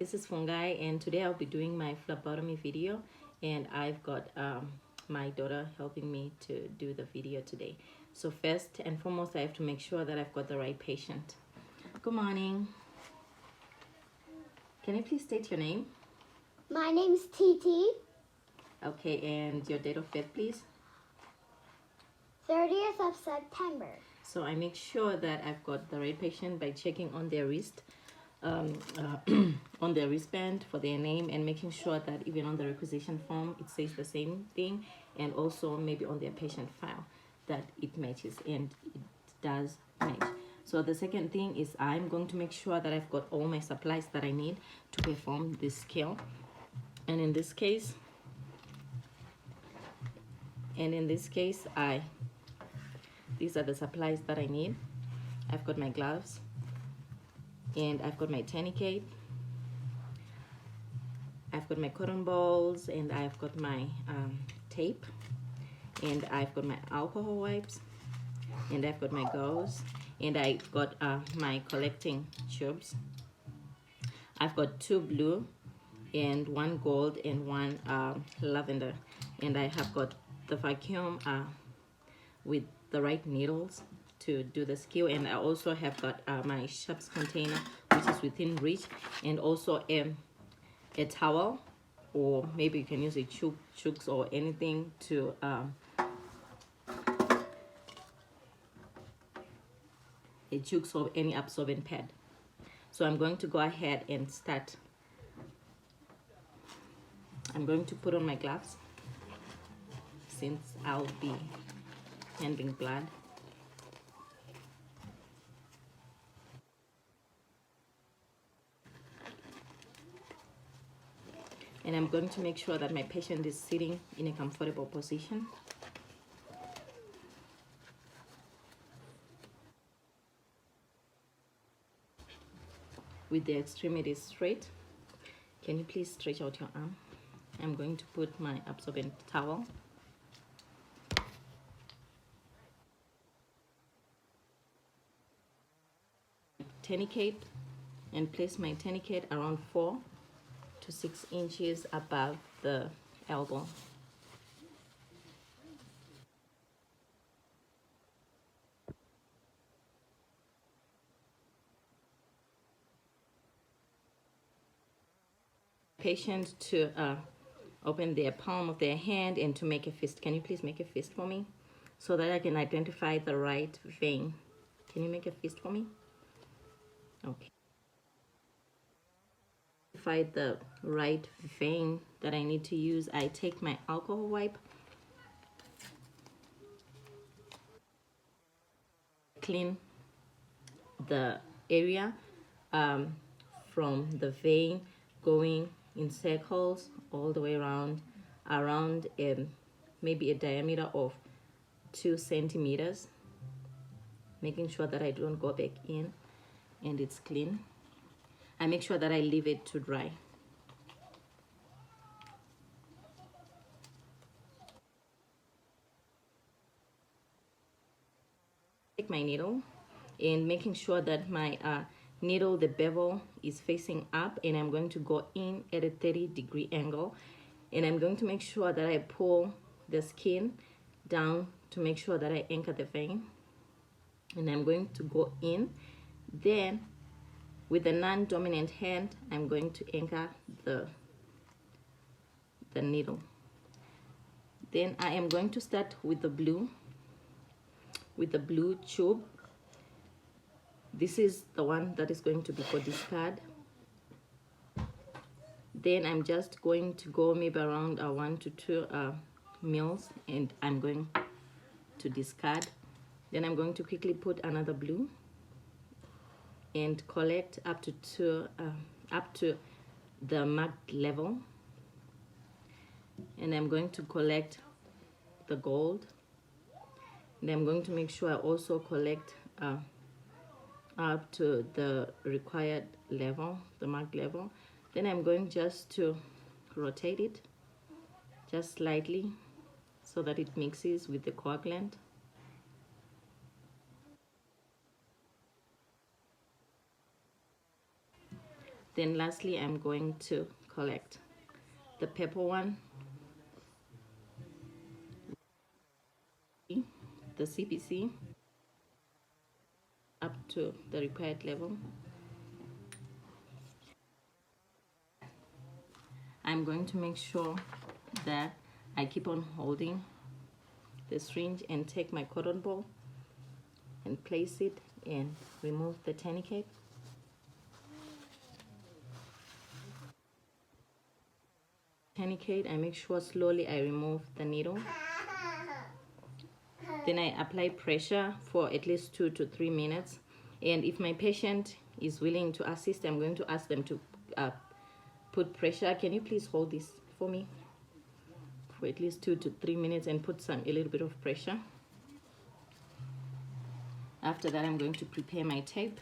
This is Fungi, and today I'll be doing my phlebotomy video, and I've got my daughter helping me to do the video today. So first and foremost, I have to make sure that I've got the right patient. Good morning. Can you please state your name? My name's TT. Okay, and your date of birth, please? 30th of September. So I make sure that I've got the right patient by checking on their wrist, on their wristband for their name, and making sure that even on the requisition form it says the same thing, and also maybe on their patient file that it matches, and it does match. So the second thing is I'm going to make sure that I've got all my supplies that I need to perform this scale. And in this case, these are the supplies that I need. I've got my gloves, and I've got my tourniquet, I've got my cotton balls, and I've got my tape, and I've got my alcohol wipes, and I've got my gauze, and I've got my collecting tubes. I've got 2 blue and 1 gold and 1 lavender, and I have got the vacuum with the right needles to do the skill, and I also have got my sharps container, which is within reach, and also a towel, or maybe you can use a chooks or anything to a chooks or any absorbent pad. So I'm going to go ahead and start. I'm going to put on my gloves since I'll be handling blood. And I'm going to make sure that my patient is sitting in a comfortable position. With the extremities straight. Can you please stretch out your arm? I'm going to put my absorbent towel. Tourniquet, and place my tourniquet around 4 to 6 inches above the elbow. Patient to open their palm of their hand and to make a fist. Can you please make a fist for me so that I can identify the right vein? Can you make a fist for me? Okay. Find the right vein that I need to use. I take my alcohol wipe, clean the area from the vein, going in circles all the way around maybe a diameter of 2 centimeters, making sure that I don't go back in and it's clean. I make sure that I leave it to dry. Take my needle and making sure that my needle, the bevel, is facing up, and I'm going to go in at a 30-degree angle, and I'm going to make sure that I pull the skin down to make sure that I anchor the vein, and I'm going to go in. Then with the non-dominant hand, I'm going to anchor the needle. Then I am going to start with the blue tube. This is the one that is going to be for discard. Then I'm just going to go maybe around 1 to 2 mils, and I'm going to discard. Then I'm going to quickly put another blue and collect up to the marked level, and I'm going to collect the gold, and I'm going to make sure I also collect up to the required level, the marked level. Then I'm going just to rotate it just slightly so that it mixes with the coagulant. Then lastly, I'm going to collect the purple one, the CPC, up to the required level. I'm going to make sure that I keep on holding the syringe and take my cotton ball and place it and remove the tourniquet. Tourniquet, I make sure slowly I remove the needle. Then I apply pressure for at least 2 to 3 minutes. And if my patient is willing to assist, I'm going to ask them to put pressure. Can you please hold this for me for at least 2 to 3 minutes and put a little bit of pressure. After that, I'm going to prepare my tape.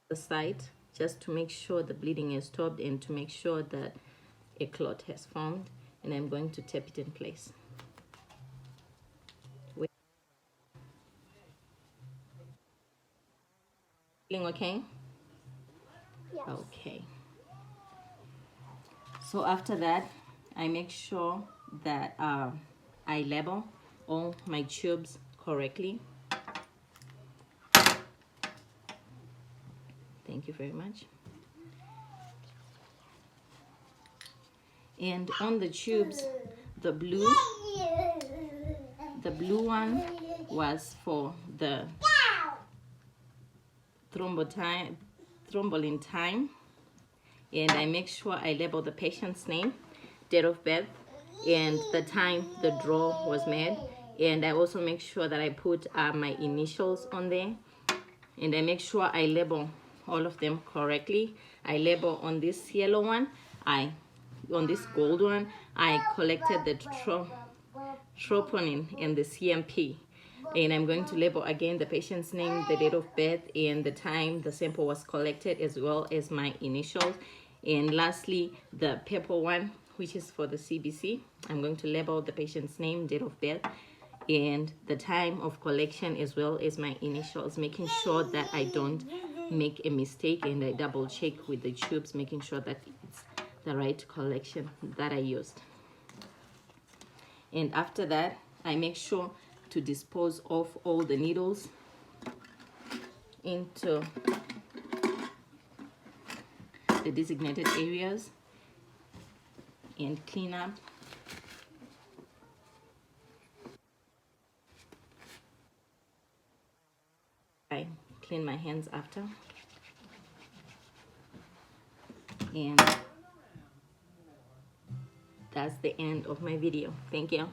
The site, just to make sure the bleeding is stopped and to make sure that a clot has formed, and I'm going to tape it in place. Feeling okay? Yes. Okay. So after that, I make sure that I label all my tubes correctly. Thank you very much. And on the tubes, the blue one was for the thrombin time, and I make sure I label the patient's name, date of birth, and the time the draw was made. And I also make sure that I put my initials on there, and I make sure I label all of them correctly. I label on this yellow one, on this gold one, I collected the troponin and the CMP. And I'm going to label again the patient's name, the date of birth, and the time the sample was collected, as well as my initials. And lastly, the purple one, which is for the CBC, I'm going to label the patient's name, date of birth, and the time of collection, as well as my initials, making sure that I don't make a mistake, and I double check with the tubes, making sure that it's the right collection that I used. And after that, I make sure to dispose of all the needles into the designated areas and clean up. I clean my hands after. And that's the end of my video. Thank you.